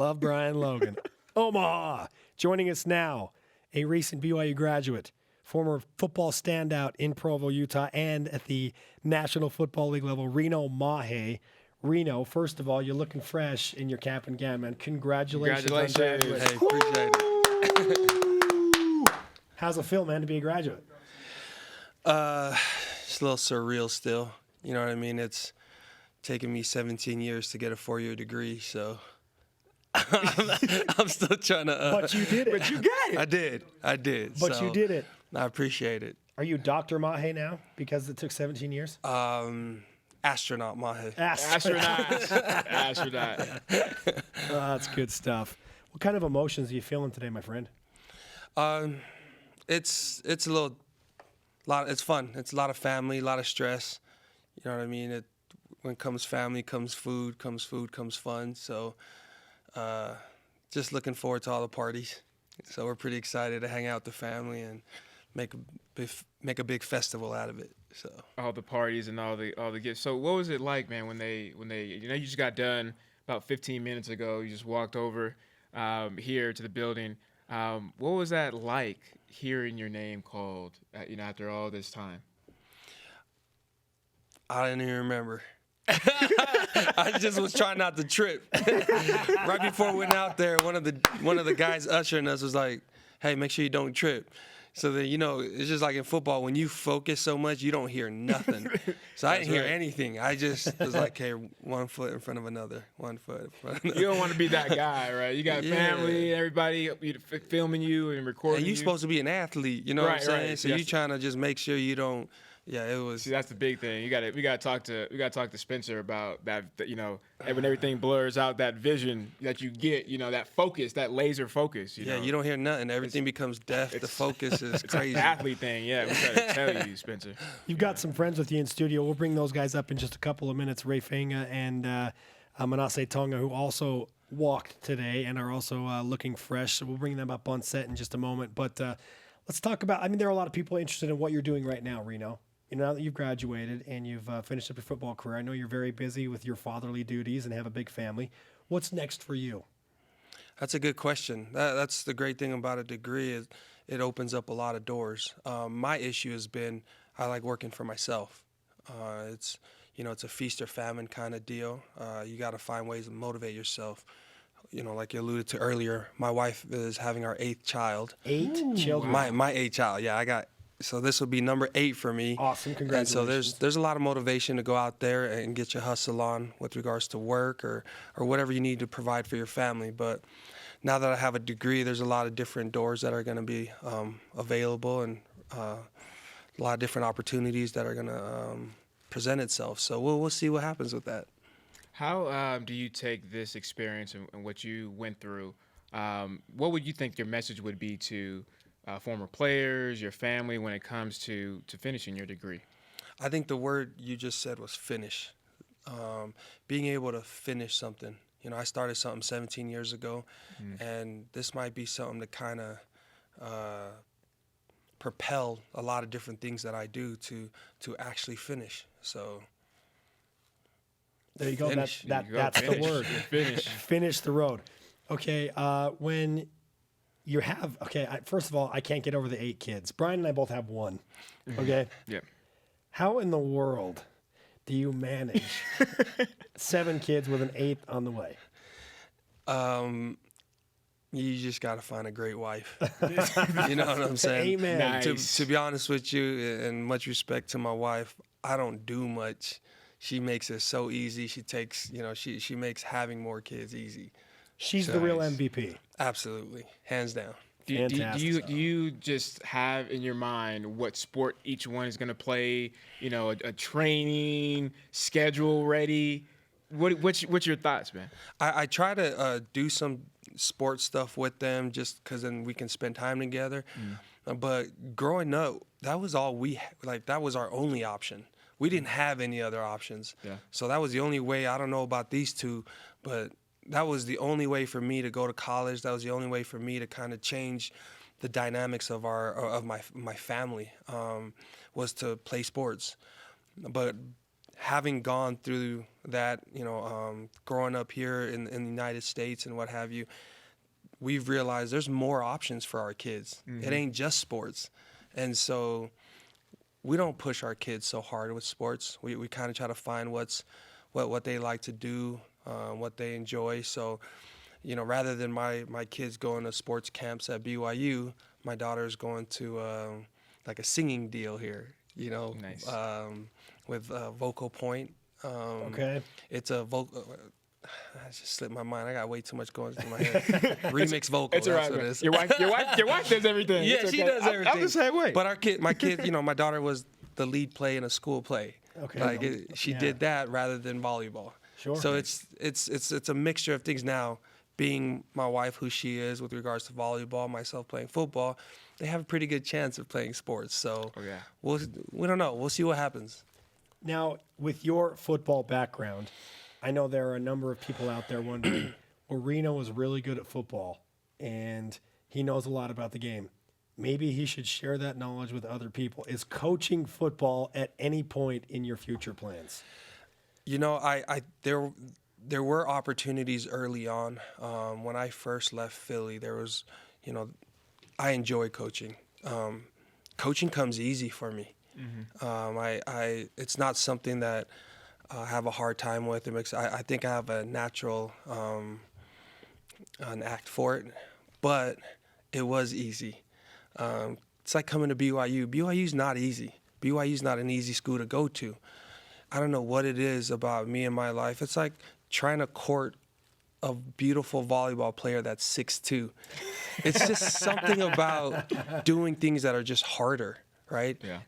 Love Brian Logan. Omaha. Joining us now, a recent BYU graduate, former football standout in Provo, Utah, and at the National Football League level, Reno Mahe. Reno, first of all, you're looking fresh in your cap and gown, man. Congratulations. On graduation. Hey, appreciate it. How's it feel, man, to be a graduate? It's a little surreal still. You know what I mean? It's taken me 17 years to get a 4-year degree, so I'm still trying to. But you did it. But you got it. I did. But so you did it. I appreciate it. Are you Dr. Mahe now because it took 17 years? Astronaut Mahe. Astronaut. That's good stuff. What kind of emotions are you feeling today, my friend? It's a lot. It's fun. It's a lot of family, a lot of stress. You know what I mean? When comes family, comes food, comes fun. So, just looking forward to all the parties. So we're pretty excited to hang out with the family and make a big festival out of it. So all the parties and all the gifts. So what was it like, man, when they you just got done about 15 minutes ago. You just walked over here to the building. What was that like, hearing your name called, after all this time? I didn't even remember. I just was trying not to trip. Right before we went out there, one of the guys ushering us was like, "Hey, make sure you don't trip." So then, it's just like in football, when you focus so much, you don't hear nothing. So I didn't hear anything. I just was like, "Okay, 1 foot in front of another, 1 foot in front of another." You don't want to be that guy, right? You got family, everybody filming you and recording and you. you're supposed to be an athlete, you know what I'm saying? Right. So you're trying to just make sure you don't. Yeah, it was. See, that's the big thing. We got to talk to Spencer about that. When everything blurs out, that vision that you get, that focus, that laser focus. You don't hear nothing. Everything becomes deaf. The focus is crazy. It's an athlete thing. Yeah, we got to tell you, Spencer. You've got some friends with you in studio. We'll bring those guys up in just a couple of minutes. Ray Fanga and Manase Tonga, who also walked today and are also looking fresh. So we'll bring them up on set in just a moment. But let's talk about. There are a lot of people interested in what you're doing right now, Reno. Now that you've graduated and you've finished up your football career, I know you're very busy with your fatherly duties and have a big family. What's next for you? That's a good question. That's the great thing about a degree is it opens up a lot of doors. My issue has been I like working for myself. It's a feast or famine kind of deal. You got to find ways to motivate yourself. Like you alluded to earlier, my wife is having our 8th child. 8 children. My 8th child. Yeah, So this will be number 8 for me. Awesome, congratulations. And so there's a lot of motivation to go out there and get your hustle on with regards to work or whatever you need to provide for your family. But now that I have a degree, there's a lot of different doors that are going to be available and a lot of different opportunities that are going to present itself. So we'll see what happens with that. How do you take this experience and what you went through? What would you think your message would be to former players, your family, when it comes to finishing your degree? I think the word you just said was finish. Being able to finish something. I started something 17 years ago, and this might be something to kind of propel a lot of different things that I do to actually finish. So there you go. Finish. That's finish. the word. Finish. Finish the road. Okay, when you have, first of all, I can't get over the 8 kids. Brian and I both have 1, okay? Yeah. How in the world do you manage 7 kids with an 8th on the way? You just got to find a great wife. You know what I'm saying? Amen. Nice. To be honest with you, and much respect to my wife, I don't do much. She makes it so easy. She takes, she makes having more kids easy. She's the real MVP. Absolutely. Hands down. Do you just have in your mind what sport each one is going to play, a training schedule ready? What's your thoughts, man? I try to do some sports stuff with them just because then we can spend time together. But growing up, that was all that was our only option. We didn't have any other options. Yeah. So that was the only way. I don't know about these two, but that was the only way for me to go to college. That was the only way for me to kind of change the dynamics of my family, was to play sports. But having gone through that, growing up here in the United States and what have you, we've realized there's more options for our kids. It ain't just sports. And so we don't push our kids so hard with sports. We kind of try to find what they like to do, what they enjoy. So, rather than my kids going to sports camps at BYU, my daughter's going to like a singing deal here, Nice. with Vocal Point. Okay. It's a vocal. I just slipped my mind. I got way too much going through my head. Remix vocal. It's all That's right, what man. it is. Your wife does everything. Yeah, It's she okay. does everything. I'm the same way. But my kid, my daughter was the lead play in a school play. Okay. She Yeah. did that rather than volleyball. Sure. So it's a mixture of things now. Being my wife who she is with regards to volleyball, myself playing football, they have a pretty good chance of playing sports. So Oh, yeah. we don't know. We'll see what happens. Now, with your football background, I know there are a number of people out there wondering, well, Reno is really good at football, and he knows a lot about the game. Maybe he should share that knowledge with other people. Is coaching football at any point in your future plans? There were opportunities early on. When I first left Philly, there was, I enjoy coaching. Coaching comes easy for me. It's not something that I have a hard time with. I think I have a natural an act for it, but it was easy. It's like coming to BYU. BYU's not easy. BYU's not an easy school to go to. I don't know what it is about me and my life. It's like trying to court a beautiful volleyball player that's 6'2". It's just something about doing things that are just harder, right? Yeah.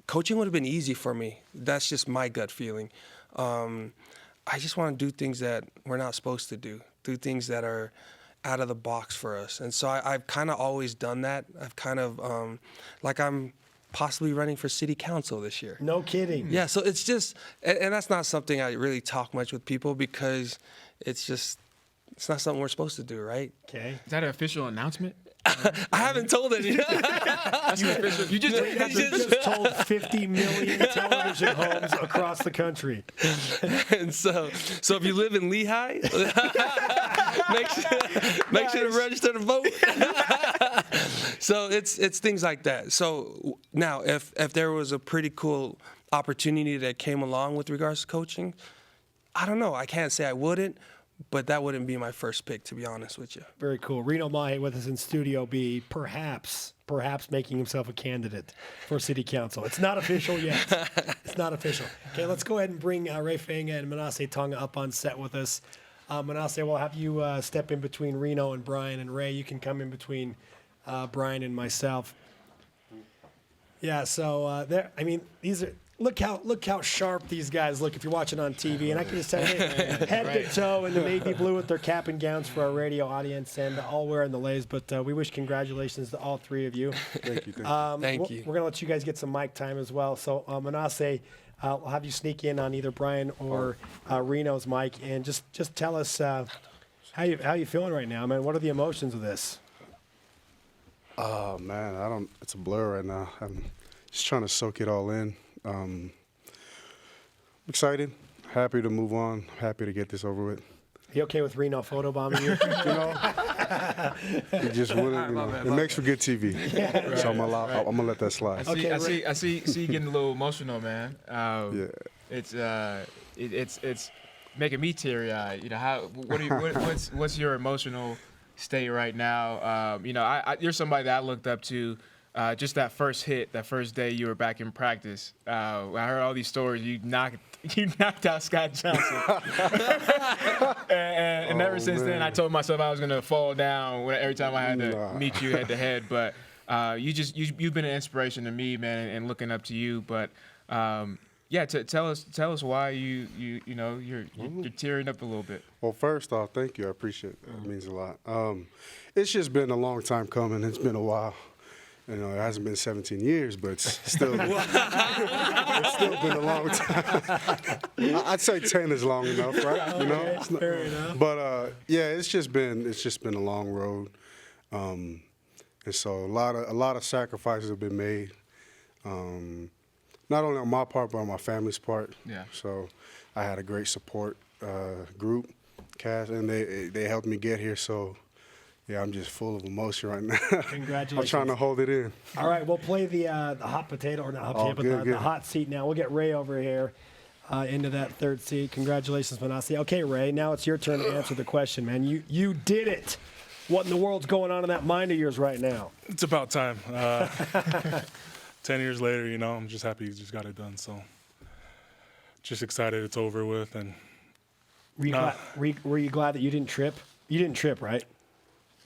Coaching would have been easy for me. That's just my gut feeling. I just want to do things that we're not supposed to do things that are out of the box for us. And so I've kind of always done that. I've kind of, like I'm possibly running for city council this year. No kidding. Yeah, so it's just, and that's not something I really talk much with people because it's not something we're supposed to do, right? Okay. Is that an official announcement? I haven't told any. That's official. You just You just told 50 million television homes across the country. And so if you live in Lehigh, make sure to register to vote. So it's things like that. So now, if there was a pretty cool opportunity that came along with regards to coaching, I don't know. I can't say I wouldn't, but that wouldn't be my first pick, to be honest with you. Very cool. Reno Mahe with us in Studio B, perhaps making himself a candidate for city council. It's not official yet. It's not official. Okay, let's go ahead and bring Ray Fanga and Manasseh Tonga up on set with us. Manasseh, we'll have you step in between Reno and Brian, and Ray, you can come in between Brian and myself. Yeah, so these are. Look how sharp these guys look if you're watching on TV. And I can just tell you, head to toe in the navy blue with their cap and gowns for our radio audience, and all wearing the lays. But we wish congratulations to all three of you. Thank you. Thank you. We're going to let you guys get some mic time as well. So, Manasseh, I'll have you sneak in on either Brian or Reno's mic, and just tell us how you feeling right now, man. What are the emotions of this? Oh man, it's a blur right now. I'm just trying to soak it all in. I'm excited, happy to move on, happy to get this over with. You okay with Reno photobombing you? It just wouldn't. It makes for good TV, so I'm gonna let that slide. Okay, I see you getting a little emotional, man. Yeah. It's making me teary-eyed. What's your emotional state right now? You're somebody that I looked up to. Just that first hit, that first day you were back in practice. I heard all these stories. You knocked out Scott Johnson, and ever since then, I told myself I was gonna fall down every time I had to meet you head to head. But you've been an inspiration to me, man, and looking up to you. But tell us why you're tearing up a little bit. Well, first off, thank you. I appreciate it. It means a lot. It's just been a long time coming. It's been a while. It hasn't been 17 years, but it's still been a long time. I'd say 10 is long enough, right? Fair enough. But it's just been a long road, and so a lot of sacrifices have been made. not only on my part, but on my family's part. Yeah. So I had a great support group, cast, and they helped me get here. So, yeah, I'm just full of emotion right now. Congratulations. I'm trying to hold it in. All right, we'll play the hot potato, or not hot potato, but good, the good. hot seat now. We'll get Ray over here into that third seat. Congratulations, Manasi. Okay, Ray, now it's your turn to answer the question, man. You did it. What in the world's going on in that mind of yours right now? It's about time. 10 years later, you know, I'm just happy you just got it done. So just excited it's over with. And Were you glad that you didn't trip? You didn't trip, right?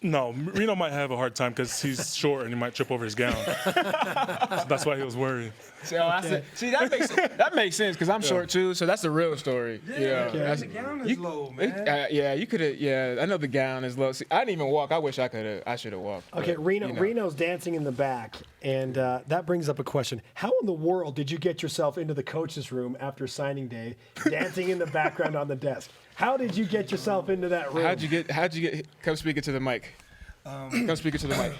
no, Reno might have a hard time because he's short and he might trip over his gown. So that's why he was worried. So see, that makes sense because I'm short too. So that's the real story. Yeah. That's- The gown is low, man. yeah, you could have. Yeah, I know the gown is low. See, I didn't even walk. I wish I could have. I should have walked. Okay, but, Reno. you know. Reno's dancing in the back, and that brings up a question. How in the world did you get yourself into the coach's room after signing day, dancing in the background on the desk? How did you get yourself into that room? How'd you get? Come speak it to the mic. Come speak it to the mic.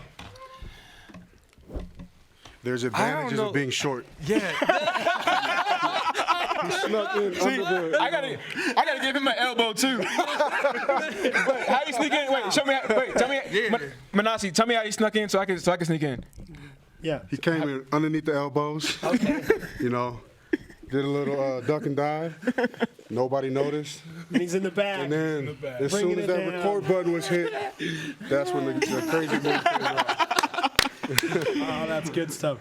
There's advantages know. of being short. Yeah. He snuck in under the. I gotta give him an elbow too. Wait, how you sneak in? Wait, show me. Tell me. Manasi, tell me how you snuck in so I can sneak in. Yeah. He came in underneath the elbows. Okay. You know, did a little duck and dive. Nobody noticed. And he's in the back. And then as Bringing soon as it that down. record button was hit, that's when the crazy move came out. Oh, that's good stuff.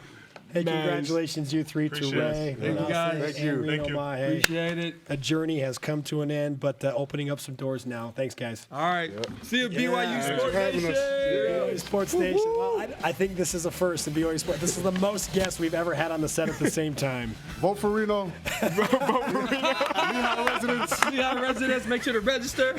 Hey, congratulations, you three, to Appreciate Ray. it. Thank you, guys. Thank and you. Reno Thank you. Mahe. Appreciate it. A journey has come to an end, but opening up some doors now. Thanks, guys. All right. See you, BYU Thanks Sports for having Nation. us. BYU Sports Nation. Well, I think this is a first in BYU Sports. This is the most guests we've ever had on the set at the same time. Vote for Reno. Lehigh residents, make sure to register.